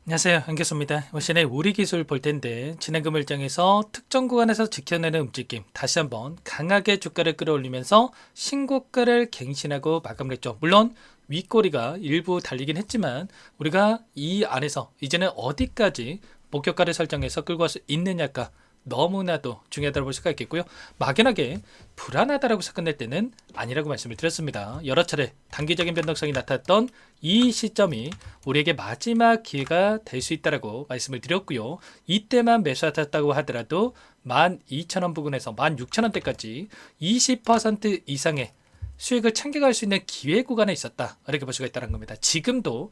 안녕하세요. 안교수입니다. 이번 시간에 우리 기술 볼 텐데 지난 금일장에서 특정 구간에서 지켜내는 움직임 다시 한번 강하게 주가를 끌어올리면서 신고가를 갱신하고 마감을 했죠. 물론 윗꼬리가 일부 달리긴 했지만 우리가 이 안에서 이제는 어디까지 목표가를 설정해서 끌고 갈 수 있느냐가 너무나도 중요하다고 볼 수가 있겠고요. 막연하게 불안하다라고 해서 끝낼 때는 아니라고 말씀을 드렸습니다. 여러 차례 단기적인 변동성이 나타났던 이 시점이 우리에게 마지막 기회가 될 수 있다라고 말씀을 드렸고요. 이때만 매수하셨다고 하더라도 12,000원 부근에서 16,000원대까지 20% 이상의 수익을 챙겨갈 수 있는 기회 구간에 있었다. 이렇게 볼 수가 있다는 겁니다. 지금도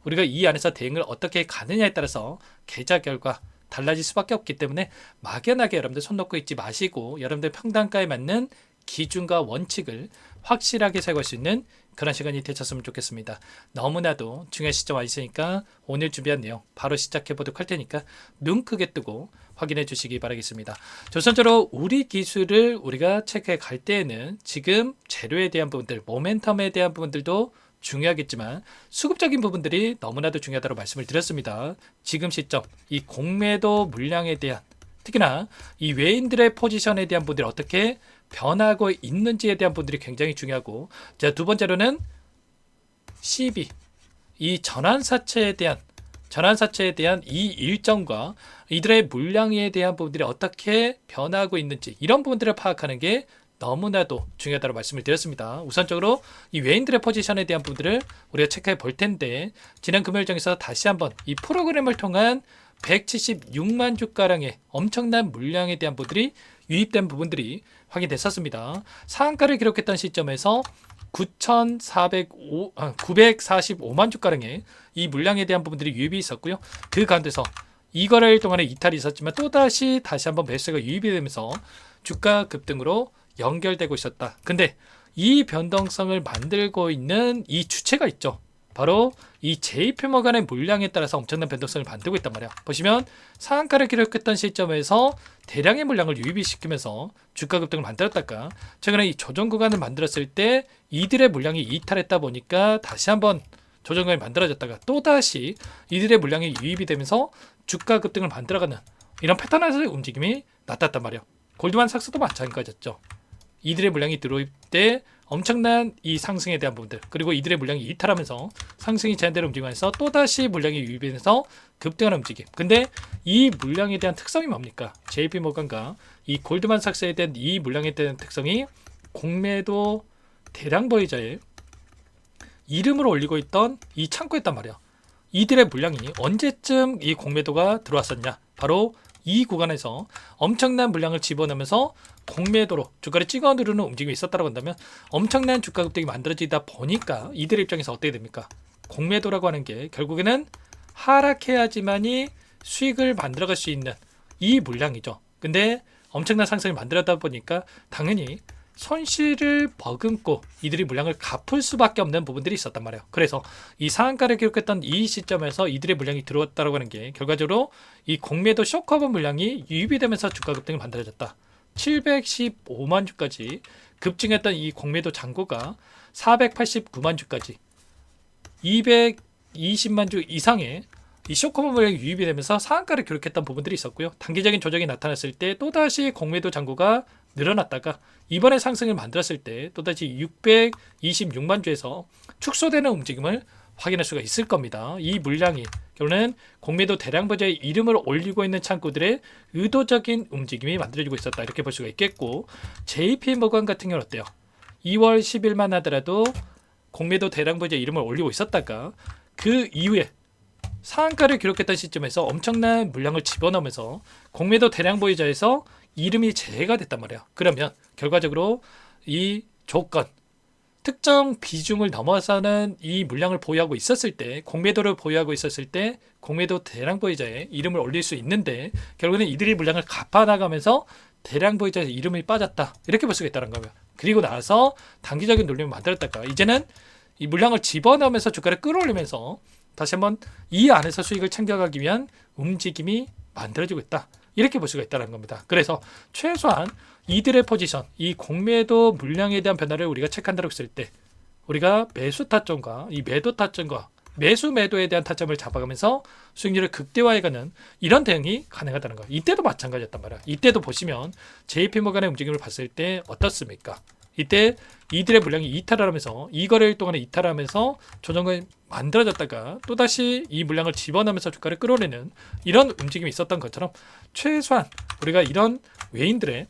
우리가 이 안에서 대응을 어떻게 가느냐에 따라서 계좌 결과 달라질 수밖에 없기 때문에 막연하게 여러분들 손 놓고 있지 마시고 여러분들 평단가에 맞는 기준과 원칙을 확실하게 세울 수 있는 그런 시간이 되셨으면 좋겠습니다. 너무나도 중요한 시점 와 있으니까 오늘 준비한 내용 바로 시작해 보도록 할 테니까 눈 크게 뜨고 확인해 주시기 바라겠습니다. 조선적으로 우리 기술을 우리가 체크해 갈 때에는 지금 재료에 대한 부분들, 모멘텀에 대한 부분들도 중요하겠지만 수급적인 부분들이 너무나도 중요하다고 말씀을 드렸습니다. 지금 시점 이 공매도 물량에 대한 특히나 이 외인들의 포지션에 대한 부분들이 어떻게 변하고 있는지에 대한 부분들이 굉장히 중요하고, 자, 두 번째로는 CB 이 전환사채에 대한 이 일정과 이들의 물량에 대한 부분들이 어떻게 변하고 있는지 이런 부분들을 파악하는 게 너무나도 중요하다고 말씀을 드렸습니다. 우선적으로 이 외인들의 포지션에 대한 부분들을 우리가 체크해 볼 텐데 지난 금요일장에서 다시 한번 이 프로그램을 통한 176만 주가량의 엄청난 물량에 대한 부분들이 유입된 부분들이 확인됐었습니다. 상한가를 기록했던 시점에서 945만 주가량의 이 물량에 대한 부분들이 유입이 있었고요. 그 가운데서 이거래일 동안에 이탈이 있었지만 다시 한번 매수가 유입이 되면서 주가 급등으로 연결되고 있었다. 근데 이 변동성을 만들고 있는 이 주체가 있죠. 바로 이 JP모간의 물량에 따라서 엄청난 변동성을 만들고 있단 말이야. 보시면 상한가를 기록했던 시점에서 대량의 물량을 유입시키면서 주가 급등을 만들었다가 최근에 이 조정 구간을 만들었을 때 이들의 물량이 이탈했다 보니까 다시 한번 조정 구간이 만들어졌다가 또다시 이들의 물량이 유입이 되면서 주가 급등을 만들어가는 이런 패턴에서의 움직임이 나타났단 말이야. 골드만삭스도 마찬가지였죠. 이들의 물량이 들어올 때 엄청난 이 상승에 대한 부분들, 그리고 이들의 물량이 이탈하면서 상승이 제한되는 움직임에서 또다시 물량이 유입해서 급등하는 움직임. 근데 이 물량에 대한 특성이 뭡니까? JP모건과 이 골드만삭스에 대한 이 물량에 대한 특성이 공매도 대량 보유자의 이름을 올리고 있던 이 창구였단 말이야. 이들의 물량이 언제쯤 이 공매도가 들어왔었냐? 바로 이 구간에서 엄청난 물량을 집어넣으면서 공매도로 주가를 찍어 누르는 움직임이 있었다고 한다면 엄청난 주가 급등이 만들어지다 보니까 이들 입장에서 어떻게 됩니까? 공매도라고 하는 게 결국에는 하락해야지만이 수익을 만들어갈 수 있는 이 물량이죠. 근데 엄청난 상승을 만들었다 보니까 당연히 손실을 머금고 이들이 물량을 갚을 수밖에 없는 부분들이 있었단 말이에요. 그래서 이 상한가를 기록했던 이 시점에서 이들의 물량이 들어왔다고 하는 게 결과적으로 이 공매도 쇼커버 물량이 유입이 되면서 주가 급등을 만들어졌다. 715만 주까지 급증했던 이 공매도 잔고가 489만 주까지 220만 주 이상의 이 쇼커버 물량이 유입이 되면서 상한가를 기록했던 부분들이 있었고요. 단기적인 조정이 나타났을 때 또다시 공매도 잔고가 늘어났다가 이번에 상승을 만들었을 때 또다시 626만 주에서 축소되는 움직임을 확인할 수가 있을 겁니다. 이 물량이 결국은 공매도 대량 보유자의 이름을 올리고 있는 창구들의 의도적인 움직임이 만들어지고 있었다. 이렇게 볼 수가 있겠고, JP모건 같은 경우는 어때요? 2월 10일만 하더라도 공매도 대량 보유자의 이름을 올리고 있었다가 그 이후에 상한가를 기록했던 시점에서 엄청난 물량을 집어넣으면서 공매도 대량 보유자에서 이름이 제외가 됐단 말이야. 그러면 결과적으로 이 조건 특정 비중을 넘어서는 이 물량을 보유하고 있었을 때, 공매도를 보유하고 있었을 때 공매도 대량 보유자의 이름을 올릴 수 있는데 결국에는 이들이 물량을 갚아나가면서 대량 보유자의 이름이 빠졌다. 이렇게 볼 수가 있다는 거예요. 그리고 나서 단기적인 논리를 만들었다가 이제는 이 물량을 집어넣으면서 주가를 끌어올리면서 다시 한번 이 안에서 수익을 챙겨가기 위한 움직임이 만들어지고 있다. 이렇게 볼 수가 있다는 겁니다. 그래서 최소한 이들의 포지션, 이 공매도 물량에 대한 변화를 우리가 체크한다고 했을 때 우리가 매수 타점과 이 매도 타점과 매수 매도에 대한 타점을 잡아가면서 수익률을 극대화해가는 이런 대응이 가능하다는 거예요. 이때도 마찬가지였단 말이야. 이때도 보시면 JP모간의 움직임을 봤을 때 어떻습니까? 이때 이들의 물량이 이탈을 하면서 이 거래일 동안에 이탈을 하면서 조정이 만들어졌다가 또다시 이 물량을 집어넣으면서 주가를 끌어내는 이런 움직임이 있었던 것처럼 최소한 우리가 이런 외인들의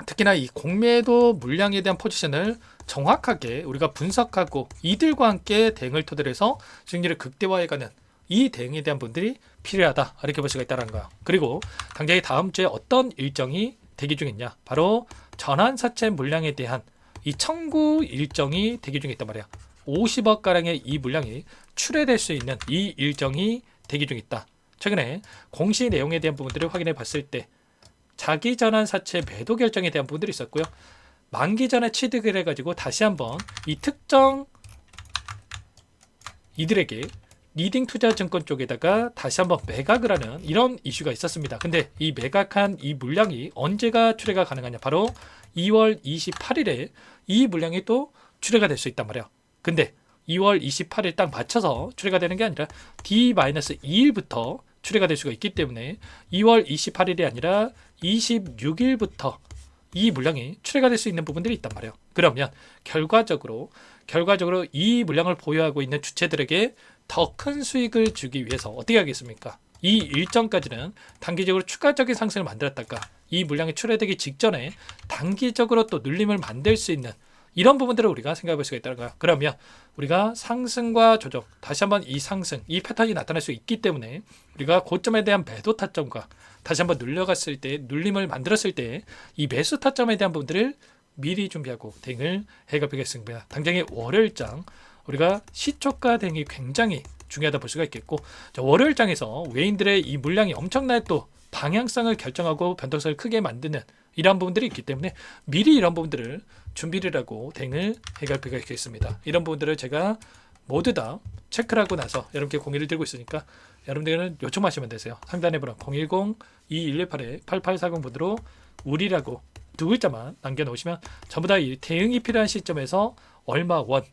특히나 이 공매도 물량에 대한 포지션을 정확하게 우리가 분석하고 이들과 함께 대응을 토대로 해서 수익률을 극대화해가는 이 대응에 대한 분들이 필요하다 이렇게 볼 수가 있다는 거예요. 그리고 당장에 다음 주에 어떤 일정이 대기 중에 있냐, 바로 전환사채 물량에 대한 이 청구 일정이 대기 중에 있단 말이야. 50억 가량의 이 물량이 출회될 수 있는 이 일정이 대기 중에 있다. 최근에 공시 내용에 대한 부분들을 확인해 봤을 때 자기 전환 사채 매도 결정에 대한 부분들이 있었고요. 만기 전에 취득을 해가지고 다시 한번 이 특정 이들에게 리딩 투자증권 쪽에다가 다시 한번 매각을 하는 이런 이슈가 있었습니다. 근데 이 매각한 이 물량이 언제가 출회가 가능하냐, 바로 2월 28일에 이 물량이 또 출회가 될 수 있단 말이야. 근데 2월 28일 딱 맞춰서 출회가 되는 게 아니라 D-2일부터 출회가 될 수가 있기 때문에 2월 28일이 아니라 26일부터 이 물량이 출회가 될 수 있는 부분들이 있단 말이에요. 그러면 결과적으로 이 물량을 보유하고 있는 주체들에게 더 큰 수익을 주기 위해서 어떻게 하겠습니까? 이 일정까지는 단기적으로 추가적인 상승을 만들었다가 이 물량이 출회되기 직전에 단기적으로 또 눌림을 만들 수 있는 이런 부분들을 우리가 생각해 볼 수가 있다는 거야. 그러면 우리가 상승과 조정, 다시 한번 이 상승, 이 패턴이 나타날 수 있기 때문에 우리가 고점에 대한 매도 타점과 다시 한번 눌려갔을 때, 눌림을 만들었을 때 이 매수 타점에 대한 부분들을 미리 준비하고 대응을 해가 보겠습니다. 당장의 월요일장 우리가 시초가 대응이 굉장히 중요하다 볼 수가 있겠고, 월요일장에서 외인들의 이 물량이 엄청나게 또 방향성을 결정하고 변동성을 크게 만드는 이러한 부분들이 있기 때문에 미리 이런 부분들을 준비를 하고 대응을 해갈 필요가 있겠습니다. 이런 부분들을 제가 모두 다 체크를 하고 나서 여러분께 공유를 드리고 있으니까 여러분들은 요청하시면 되세요. 상단에 번호 010-2118-8840 번호로 우리라고 두 글자만 남겨놓으시면 전부 다 이 대응이 필요한 시점에서 얼마 원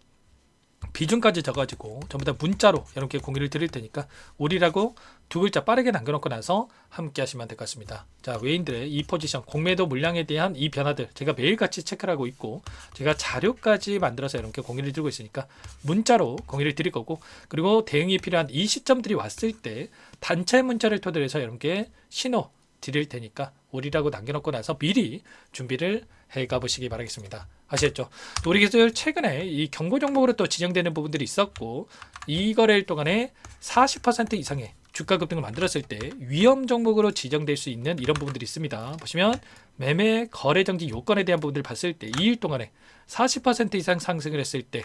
비중까지 적어가지고 전부 다 문자로 여러분께 공유를 드릴 테니까 우리라고 두 글자 빠르게 남겨놓고 나서 함께 하시면 될 것 같습니다. 자, 외인들의 이 포지션, 공매도 물량에 대한 이 변화들 제가 매일같이 체크를 하고 있고 제가 자료까지 만들어서 여러분께 공유를 드리고 있으니까 문자로 공유를 드릴 거고, 그리고 대응이 필요한 이 시점들이 왔을 때 단체 문자를 토대로 해서 여러분께 신호 드릴 테니까 우리라고 남겨놓고 나서 미리 준비를 해가 보시기 바라겠습니다. 아시겠죠? 우리 기술 최근에 이 경고 종목으로 또 지정되는 부분들이 있었고, 이 거래일 동안에 40% 이상의 주가 급등을 만들었을 때 위험 종목으로 지정될 수 있는 이런 부분들이 있습니다. 보시면 매매 거래 정지 요건에 대한 부분들을 봤을 때 2일 동안에 40% 이상 상승을 했을 때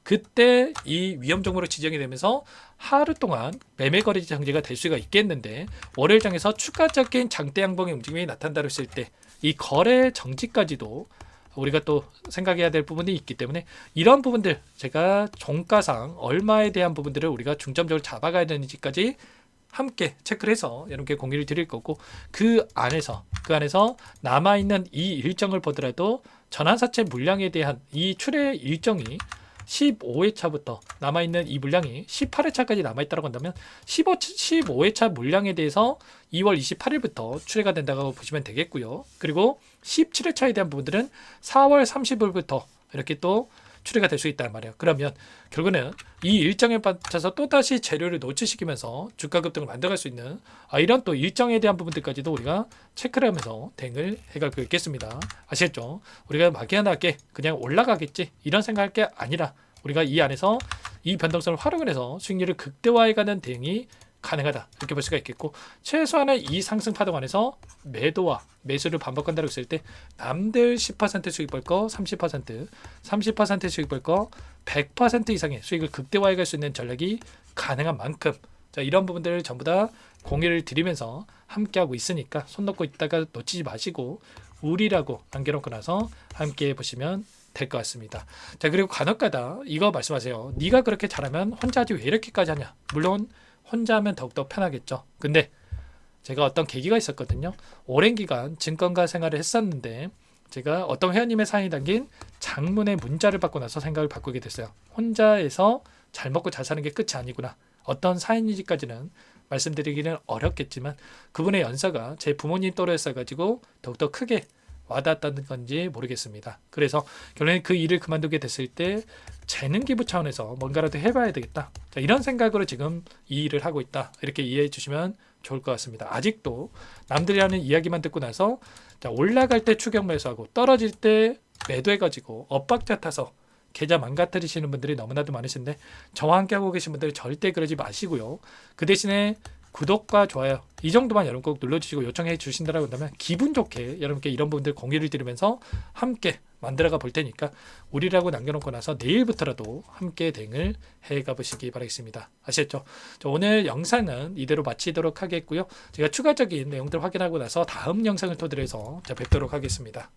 그때 이 위험 종목으로 지정이 되면서 하루 동안 매매 거래 정지가 될 수가 있겠는데, 월요일장에서 추가적인 장대 양봉의 움직임이 나타난다고 했을 때 이 거래 정지까지도 우리가 또 생각해야 될 부분이 있기 때문에 이런 부분들 제가 종가상 얼마에 대한 부분들을 우리가 중점적으로 잡아가야 되는지까지 함께 체크를 해서 여러분께 공유를 드릴 거고, 그 안에서 남아있는 이 일정을 보더라도 전환사채 물량에 대한 이 출회 일정이 15회차부터 남아있는 이 물량이 18회차까지 남아있다고 한다면 15회차 물량에 대해서 2월 28일부터 출회가 된다고 보시면 되겠고요. 그리고 17회차에 대한 부분들은 4월 30일부터 이렇게 또 출회가 될 수 있단 말이에요. 그러면 결국에는 이 일정에 맞춰서 또다시 재료를 노출시키면서 주가 급등을 만들어갈 수 있는 이런 또 일정에 대한 부분들까지도 우리가 체크를 하면서 대응을 해갈 수 있겠습니다. 아시겠죠? 우리가 막연하게 그냥 올라가겠지 이런 생각할 게 아니라 우리가 이 안에서 이 변동성을 활용을 해서 수익률을 극대화해가는 대응이 가능하다 이렇게 볼 수가 있겠고, 최소한의 이 상승 파동 안에서 매도와 매수를 반복한다고 했을 때 남들 10% 수익 벌 거 30% 수익 벌 거 100% 이상의 수익을 극대화해 갈 수 있는 전략이 가능한 만큼, 자, 이런 부분들을 전부 다 공유를 드리면서 함께하고 있으니까 손 놓고 있다가 놓치지 마시고 우리라고 남겨놓고 나서 함께 보시면 될 것 같습니다. 자, 그리고 간혹가다 이거 말씀하세요. 네가 그렇게 잘하면 혼자 하지 왜 이렇게까지 하냐. 물론 혼자 하면 더욱더 편하겠죠. 근데 제가 어떤 계기가 있었거든요. 오랜 기간 증권가 생활을 했었는데 제가 어떤 회원님의 사연이 담긴 장문의 문자를 받고 나서 생각을 바꾸게 됐어요. 혼자해서 잘 먹고 잘 사는 게 끝이 아니구나. 어떤 사연인지까지는 말씀드리기는 어렵겠지만 그분의 연사가 제 부모님 또래였어가지고 더욱더 크게 와닿았다는 건지 모르겠습니다. 그래서 결론에 그 일을 그만두게 됐을 때 재능 기부 차원에서 뭔가라도 해봐야 되겠다. 자, 이런 생각으로 지금 이 일을 하고 있다. 이렇게 이해해 주시면 좋을 것 같습니다. 아직도 남들이 하는 이야기만 듣고 나서 자, 올라갈 때 추격 매수하고 떨어질 때 매도해가지고 엇박자 타서 계좌 망가뜨리시는 분들이 너무나도 많으신데 저와 함께 하고 계신 분들 절대 그러지 마시고요. 그 대신에 구독과 좋아요 이 정도만 여러분 꼭 눌러주시고 요청해 주신다라고 한다면 기분 좋게 여러분께 이런 부분들 공유를 드리면서 함께 만들어가 볼 테니까 우리라고 남겨놓고 나서 내일부터라도 함께 대응을 해가 보시기 바라겠습니다. 아시겠죠? 오늘 영상은 이대로 마치도록 하겠고요. 제가 추가적인 내용들 확인하고 나서 다음 영상을 토대로 해서 뵙도록 하겠습니다.